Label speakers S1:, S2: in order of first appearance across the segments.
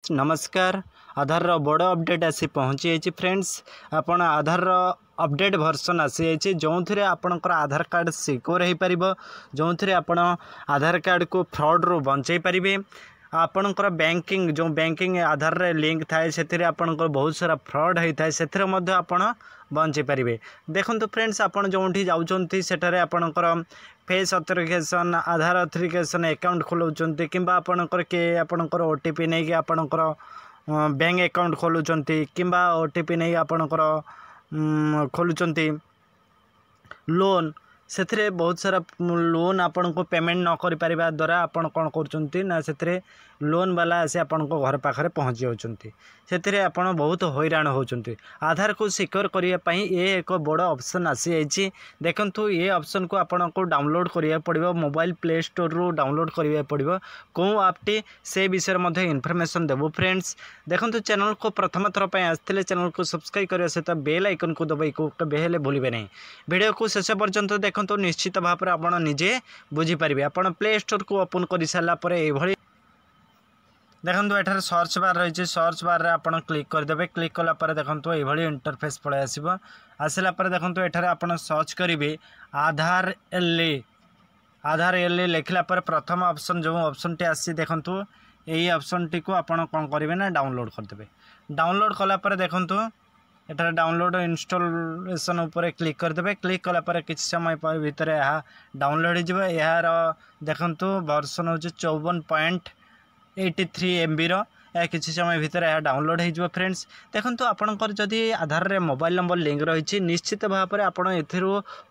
S1: नमस्कार। आधार बड़ अपडेट आसी पहुँची जाइए फ्रेंड्स। आपण आधार अपडेट वर्सन आसी जाइए जो थे आपणकर आधार कार्ड सिक्योर हो पार, जो थे आपण आधार कार्ड को फ्रॉड रू बचाई पारे। आपणकर बैंकिंग जो बैंकिंग आधार रे लिंक थाए से आपणकर बहुत सारा फ्रॉड होता है, से आपण बचाई पारे। देखो फ्रेंड्स, आप जो जाऊँच सेठारे आपणकर फेस अथेंटिकेशन आधार अथेंटिकेशन अकाउंट खोलुंट कि आपणकर किए आपणकर ओटीपी नहीं कि आपणकर बैंक अकाउंट खोलुंट कि ओटीपी नहीं आपणकर खोलुंट लोन से बहुत सारा लोन आपण को पेमेंट न कर पारिबा द्वारा आपण कौन कर ना से लोन वाला आसी आपण को घर पाखे पहुँच जाऊँच से आपण बहुत हैरान होती। आधार को सिक्योर करने ये एक बड़ ऑप्शन आसी जाइए। देखंतु ये ऑप्शन को आपण को डाउनलोड करिया पड़िबो, मोबाइल प्ले स्टोर रू डाउनलोड करिया पड़िबो। कौन आपटी से विषय में इनफॉरमेशन देबो फ्रेंड्स। देखंतु चैनल को प्रथम थर पर आसते चैनल को सब्सक्राइब करने सहित बेल आइकन को दबाई को बेहले भूलिबे नहीं। वीडियो को शेष पर्यंत देखंतु निश्चित भाव में आपण निजे बुझी पारिबे। आपण प्ले स्टोर को ओपन कर सारा पर ये देखो एठार सर्च बार रही, सर्च बार रे आपण क्लिक करदे। क्लिक कलापर देखो ये इंटरफेस पड़े आसो। आसला देखो एठार आपण सर्च करेंगे आधार एल आधार एल लिखला पर प्रथम ऑप्शन जो ऑप्शन टी आसी देखो यही ऑप्शन टी को आपण कौन करेंगे ना डाउनलोड करदे। डाउनलोड कलापर देखो एठार डाउनलोड इंस्टॉलेशन उपर क्लिक करदे। क्लिक कलापर किसी समय भितर यह डाउनलोड हो यार देखो वर्सन हूँ 54.83 MB किसी समय भितर यह डाउनलोड हो फ्रेंड्स। देखो आपणकर जदि आधार रे मोबाइल नंबर लिंक रही निश्चित भाव में आपड़ ए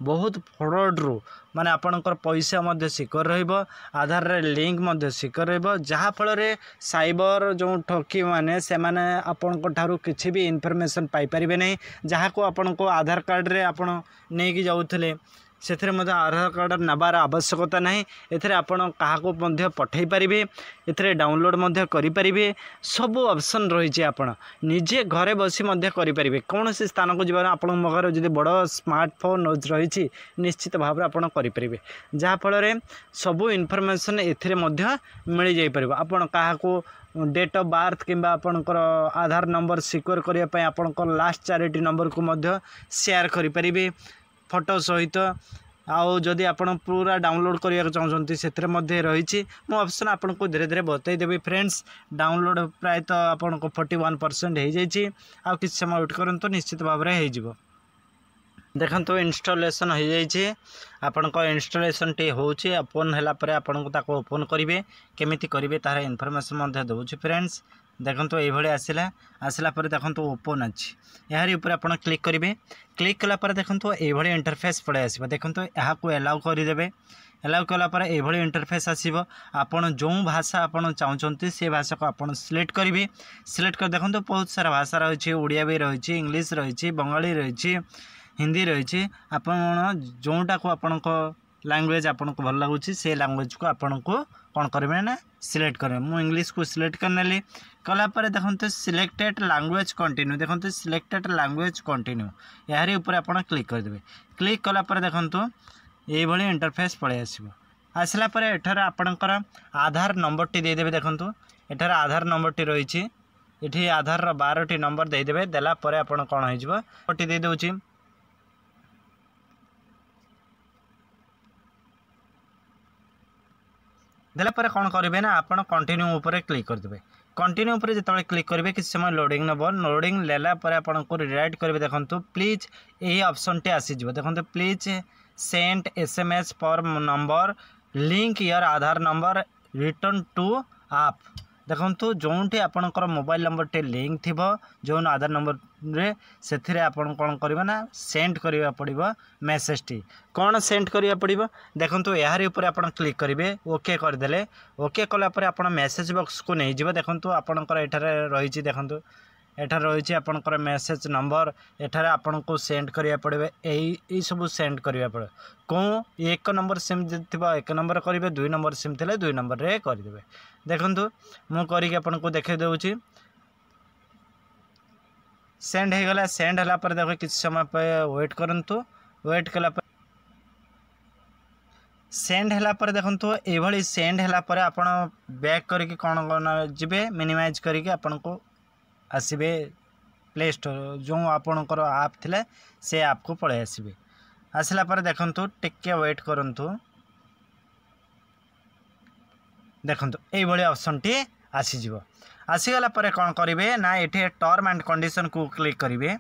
S1: बहुत फ्रॉड रू माने आपणकर पैसा मध्य सिक्योर रहिबो, आधार रे लिंक मध्य सिक्योर रहिबो, जहाँ फल रे साइबर जो ठकी माने से माने आपणकर ठारू किछि भी इनफॉरमेशन पाई परिबे नहीं। जहाँ को आपन को आधार कार्ड रे आपण नेकी जाउथले से आधार कार्ड नबार आवश्यकता नहीं। एथरे आपण काहाको मध्य पठै पारिबे, एथरे डाउनलोड मध्य करि पारिबे। सब ऑप्शन रही आपण निजे घरे बसी मध्य करि पारिबे। कौन से स्थान को जीवन आपण मगर जदि बड़ स्मार्टफोन रही निश्चित भाव में आपण करि पारिबे, जहाँ फल रे सब इनफॉरमेशन एथरे मध्य मिल जाई परिबो। आपण काहाको डेट ऑफ बर्थ किंबा आपणकर आधार नंबर सिक्योर करने पय आपणकर लास्ट 4 नंबर को मध्य शेयर करि पारिबे फोटो सहित। आउ जदि आपण पूरा डाउनलोड करने चाहते से रही मो ऑप्शन आपन को धीरे धीरे बतईदेवी फ्रेंड्स। डाउनलोड प्रायतः आपन को 41% हो जाइए। आ किसी समय वेट करूँ निश्चित भाव में हो देखो तो इंस्टॉलेशन हो जाइए। आपण को इंस्टॉलेशन टी होची ओपन होला परे आपण को ताको ओपन करिवे केमिति करिवे तार इनफॉरमेशन मध्ये दउची फ्रेंड्स। देखो तो ये आसला आसला पर देखो तो ओपन अच्छी यार ऊपर आप क्लिक करेंगे। क्लिक कलापर देखो तो ये इंटरफेस पड़े आसो। देखो तो यहाँ को एलाउ करदे। एलाउ कलापर ये इंटरफेस आसो। आपड़ जो भाषा आपड़ चाहते से भाषा को आप सिलेक्ट करेंगे। सिलेक्ट कर देखो तो बहुत सारा भाषा रही, ओडिया भी रही, इंग्लिश रही, बंगाली रही, हिंदी रही। आप जोटा को आपण लैंग्वेज आपन को भल लगुच से लैंग्वेज को आपन को कौन करेंगे ना सिलेक्ट करेंगे। मु इंग्लिश को सिलेक्ट करने कलापर देखो तो सिलेक्टेड लैंग्वेज कंटिन्यू। देखो तो सिलेक्टेड लैंग्वेज कंटिन्यू यार ऊपर आप क्लिक करदे। क्लिक कलापर देखो तो ये इंटरफेस पड़े आसो। आसला पर एठार आपणकर आधार नंबर टी देदेवे। देखो तो एठार आधार नंबर टी रही ये आधार 12टी नंबर देदेवे। देला पर आपन कौन हो दे दउची देला पर कौन करेंगे ना आपड़ कंटिन्यू ऊपर क्लिक करदे। कंटिन्यू ऊपर जो क्लिक करेंगे किसी समय लोडिंग नब। लोडिंग लेला पर आपन को रिराइट करेंगे। देखो तो प्लीज यही ऑप्शन टी आसीज। देखो तो प्लीज सेंड SMS पर number link your Aadhaar number return to आप। देखो तो जोटी आपणकर मोबाइल नंबर टे लिंक थी जो आधार नंबर रे से आपन कौन करेंगे ना सेंड करिया पड़िबो मेसेज टी। कौन सेंड करिया पड़िबो देखो तो यार ऊपर आप क्लिक करेंगे। ओके करदेले। ओके कलापर आप मेसेज बॉक्स को नहीं जीव। देखो तो आपणकर एठारे रही देखो तो एठार रही आपणकर मेसेज नंबर एठार आपन को सेंड करिया पड़े। यही सब सेंड करिया पड़े। कौन 1 नंबर सिम थी 1 नंबर करेंगे, 2 नंबर सिम थे 2 नंबर रे करदे। देखो मु करके आपन को देखे दूची सेंड हो गला। सेंड होला पर देखो किसी समय पे वेट करंतु। वेट कला सेंड हैला पर देखंतु एभली सेंड हैला पर आपण बैक करके कौन जिबे मिनिमाइज करके आपण को आसीबे प्ले स्टोर जो आपणकर आप थिले से आप को पळे आसीबे। आसला पर देखंतु टिके वेट करंतु देखंतु एई भली ऑप्शन टी आसी जिवो। आसीगला पर कौन करिवे ना एठे टर्म एंड कंडीशन को क्लिक करिवे।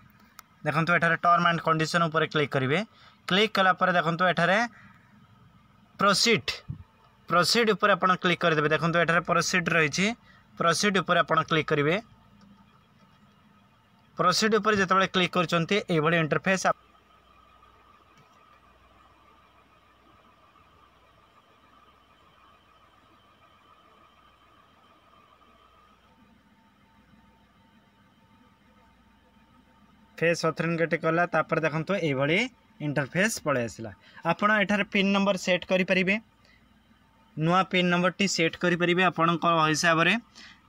S1: देखंतु एठारे टर्म एंड कंडीशन ऊपर क्लिक करिवे। क्लिक कला पर देखंतु एठारे प्रोसीड ऊपर आपण क्लिक कर देबे। देखंतु एठारे प्रोसीड रहिछि प्रोसीड ऊपर आपण क्लिक करिवे। प्रोसीड ऊपर जेतबेले क्लिक करचंती ए भली इंटरफेस फेस ऑथेंटिकेट कला तापर देखंतु ए भली इंटरफेस पळे आसिला। आपण एठारे पिन नंबर सेट करि परिबे। नुआ पिन नंबर टी सेट करि परिबे आपण को हिसाब रे।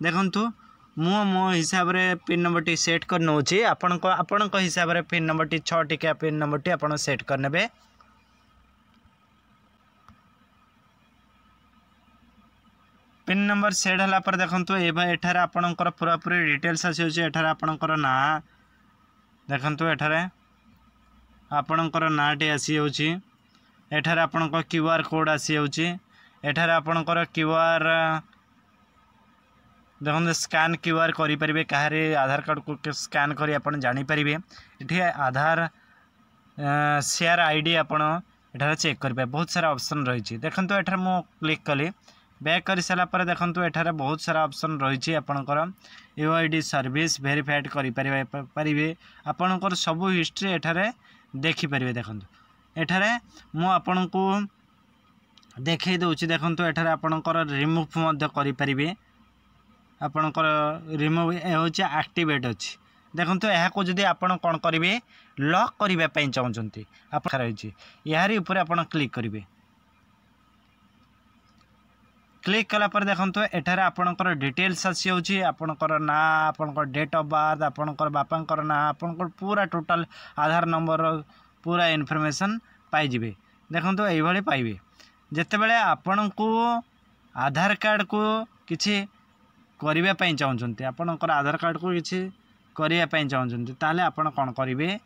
S1: देखंतु मो हिसाब रे पिन नंबर टी सेट कर नउची। आपण को हिसाब रे पिन नंबर टी 6 टिका पिन नंबर टी आपण सेट कर नेबे। पिन नंबर सेट हला पर देखंतु एठारे आपणकर पूरा पूरी डिटेल्स आसी होची। एठारे आपणकर ना देखंतु एठारे आपणकर नाटी आसी होची। एठारे आपणकर क्यूआर कोड आसी होची। एठारे आपणकर क्यूआर देखो स्कैन क्यूआर करि परिबे। काहरे आधार कार्ड को स्कैन करी आपण जानि परिबे। एठी आधार शेयर आईडी आपण एठारे चेक करिबे। बहुत सारा ऑप्शन रही छी। देखंतु एठारे मो क्लिक कली बैक कर सारा पर देखंतु एठारे बहुत सारा ऑप्शन रही छी। आपणकर यूआईडी सर्विस वेरीफाइड करि परिबे। आपणकर सब हिस्ट्री एठारे देखि परिबे। देखंतु एठारे मो आपण को देखै दउची। देखंतु एठारे आपणकर रिमूव मध्य करि परिबे। आपणकर रिमूव होची एक्टिवेट अछि। देखंतु एहा को जदी आपण कोन करिवे लॉक करिवे पई चाहउचंती आपण रहिछि यारी ऊपर आपण क्लिक करिवे। क्लिक कला पर देखंतु एठारे आपणकर डिटेल्स आसी होची। आपणकर ना आपणकर डेट ऑफ बर्थ आपणकर बापांकर ना आपणकर पूरा टोटल आधार नंबर पूरा इन्फॉर्मेशन पाई जिवे। देखंतु एई भली पाइबे। जेते बेले आपण को आधार कार्ड को किछि करिवे पई चाहउचंती आपणकर आधार कार्ड को किछि करिया पई चाहउचंती ताले आपण कोन करिवे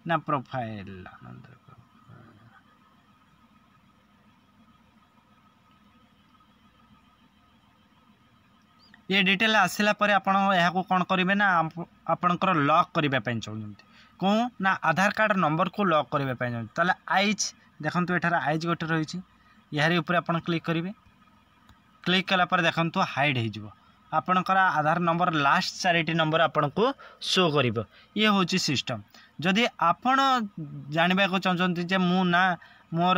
S1: ना प्रोफाइल ये डिटेल आसिला पर आपण एहा को कोन करिवे ना आपणकर लॉक करिवे पई चाहउचंती को ना आधार कार्ड नंबर को लॉक करिवे पई चाहउचंती ताले आइज देखंतु एठारा आइज गोटे रहिछि यारी ऊपर आपण क्लिक करिवे। क्लिक कला पर देखंतु हाइड हे जिवो। आपणकर आधार नंबर लास्ट 4टी नंबर आपन को शो करिवो। ये होची सिस्टम। जदि आपण जानिबा को चाहउचंती जे मु ना मोर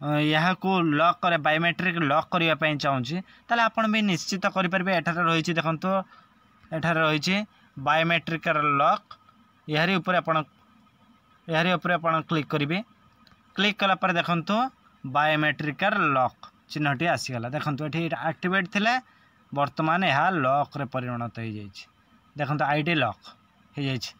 S1: यहाँ को लॉक करे बायोमेट्रिक लॉक करिया पई चाहूची ताले आपण भी निश्चित करि परबे। एठारे रहिछि देखंतु एठारे रहिछि बायोमेट्रिक लॉक यारी ऊपर आपण क्लिक करिवे। क्लिक कला पर देखंतु बायोमेट्रिक लॉक चिन्हटी आसीगला। देखंतु एठी एक्टिवेट थिले वर्तमान यह लॉक रे परिणत हो जाइए। देखो आईडी लॉक हो जाइए।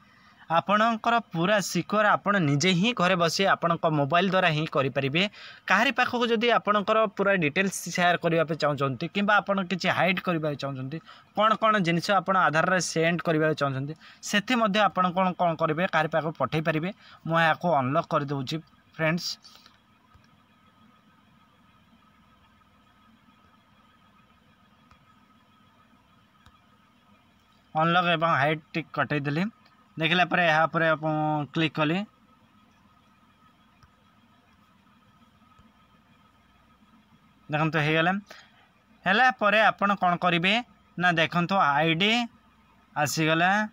S1: आपणकर पूरा सिक्योर आपण निजे ही घरे बसी आपण मोबाइल द्वारा ही करि परिबे। काहरी पाखक जदि आपणकर पूरा डिटेल्स शेयर करबा पे चाहउचंती किबा आपण किछि हाइड करबा चाहउचंती कोन कोन जिनिस आपण आधार रे सेंड करबा चाहउचंती सेथि मध्ये आपण कोन कोन करबे काहरी पाखक पठै परिबे। मो याको अनलॉक कर दउची फ्रेंड्स। अनलॉक एवं हाइट टिक कटै देली। देखला पर यहाँ पर क्लिक कली। देखंतु हे गला हैला परे आपण कोन करिवे ना देखंतु आईडी आसीगला।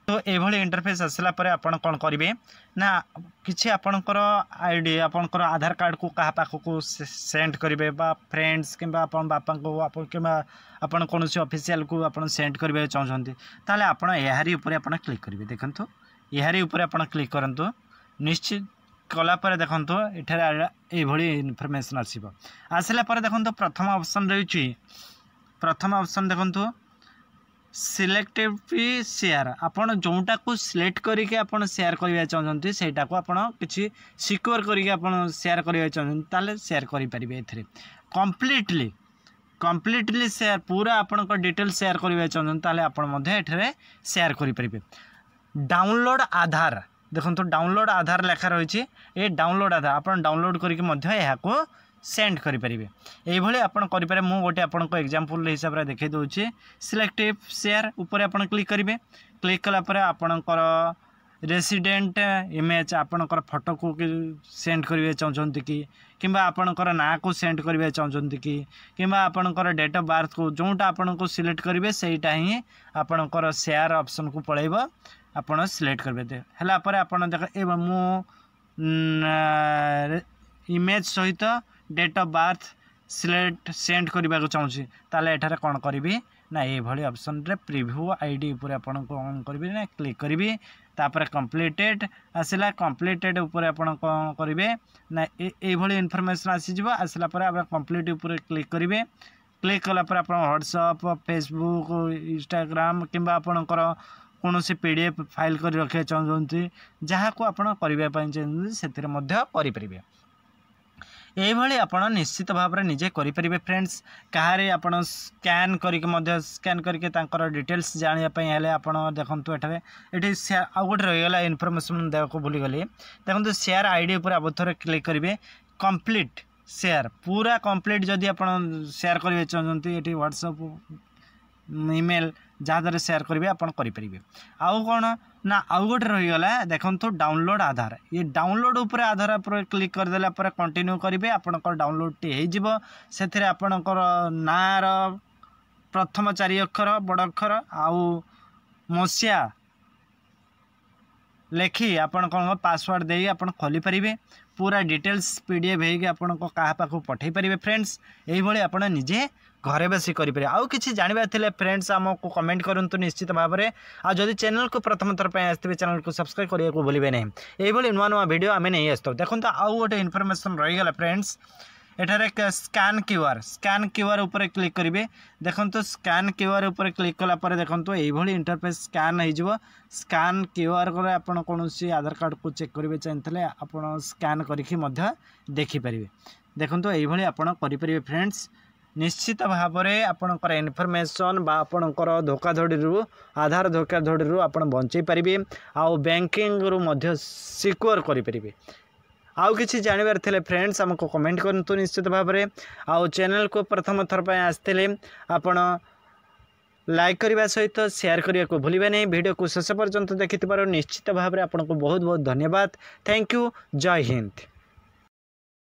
S1: तो एभली इंटरफेस आसला परे आपण कोन करिवे ना किछि आपणकर आईडी आपणकर आधार कार्ड को कहा पाख को सेंड करिवे बा फ्रेंड्स किबा आपण बापा को आपण किबा आपण कोनोसी ऑफिशियल को आपण सेंड करिवे चाहउछंती ताले आपण एहारी ऊपर आपण क्लिक करिवे। देखंतु एहारी ऊपर आपण क्लिक करंतु निश्चित कला पर देखंतु एठारे एभली इन्फॉर्मेशन आसीबो। आसला पर देखंतु प्रथम ऑप्शन रहिछि। प्रथम ऑप्शन देखंतु सिलेक्टिव शेयर आपण जोटा को सिलेक्ट करके आपण शेयर करबा चाहते सेटा को आपण किछि सिक्योर करके आपण शेयर करबा चाहते ताले शेयर करि परिबे एथरे कंप्लीटली शेयर पूरा आपण को डिटेल शेयर करबा चाहते ताले आपण मध्ये एथरे शेयर करि परिबे। डाउनलोड आधार देखो तो डाउनलोड आधार लेखा रही ये डाउनलोड आधार आपण डाउनलोड करके मध्ये यहाँ को सेंड करें ये आपड़ करें मुझे गोटे आपन को एग्जांपल हिसाब से देखा दूसरी सिलेक्टिव शेयर ऊपर आप क्लिक करेंगे क्लिक कलापर आपणकर रेसिडेंट इमेज आपणकर फोटो को सेंड करेंगे चाहते कि किंबा आपणकर ना को सेंड करेंगे चाहते कि आपणकर डेट ऑफ बर्थ को जोटा आपन को सिलेक्ट करेंगे सहीटा ही आपणकर शेयर ऑप्शन को पलैब आपड़ सिलेक्ट करेंगे है आपड़ देख मु इमेज सहित date of birth select send करने को चाहूँगी ताले एठारे कौन करी ना ये ऑप्शन रे प्रीव्यू आईडी ऊपर आपन को ऑन करी ना क्लिक करी तापर कंप्लीटेड आसला कंप्लीटेड ऊपर आपन कौन करेंगे ना ये इनफॉरमेशन आसीज आसला आप कंप्लीट ऊपर क्लिक करेंगे क्लिक कलापर आप व्हाट्सएप फेसबुक इंस्टाग्राम किंबा आपणकर कौन से पीडीएफ फाइल कर रखा चाहते जहाँ को आप करने से करें ये आप निश्चित भाव में निजे करें फ्रेंड्स कहारे आप स्कैन करके डिटेल्स जानापी आप देखो ये आउ गोटे रहीगला इनफॉरमेशन देवाक भूलीगली देखो शेयर आईडी पर आप थे क्लिक करेंगे कंप्लीट शेयर पूरा कंप्लीट जदि आप शेयर करेंगे चाहते ये व्हाट्सएप ईमेल जहाँद्वारा शेयर करेंगे आप करेंगे आउ कौन ना आउ गोटे रहीगला देखो तो डाउनलोड आधार ये डाउनलोड उपर आधार पर क्लिक करदेला कंटिन्यू करेंगे आपंकर डाउनलोड टी से आपणकर नार प्रथम 4 अक्षर बड़ अक्षर आउ मसीहा लेखि आपन कौन पासवर्ड दे आप खोली पारे पूरा डिटेल्स पीडीएफ होगी आपन को क्या पाख पठे पारे फ्रेंड्स यही आप निजे घरे बसी करें आउ कि जानवर थे फ्रेंड्स आमको कमेंट करूँ निश्चित भाव में आ जदि चैनल को प्रथम थर आसते चैनल को सब्सक्राइब करने को भूलें नहीं यही नुआ नुआ वीडियो आम नहीं आसता देखो तो आउ गोटे इनफॉरमेशन रहीगला फ्रेंड्स एठारे स्कैन क्यूआर ऊपर क्लिक करेंगे देखो तो स्कैन क्यूआर ऊपर क्लिक कलापर देखो तो यही इंटरफेस स्कैन हो स्कैन क्यूआर आप कौन आधार कार्ड को चेक करेंगे चाहिए आप स्कैन करके देखिपारे देखो तो यही आप करेंगे फ्रेंड्स निश्चित भाव में आपणकर इनफॉरमेशन बा आपणकर धोखाधड़ी आधार धोखाधड़ी आप बचे पारे आउ बैंकिंग रु सिक्योर करें आउ कि जानवर थे फ्रेंड्स आमको कमेंट करूँ निश्चित भाव में आउ चैनल को प्रथम थर आसते आपण लाइक करने सहित शेयर करने को भूलें नहीं वीडियो को शेष पर्यंत देखि निश्चित भाव में आपको बहुत बहुत धन्यवाद थैंक यू जय हिंद।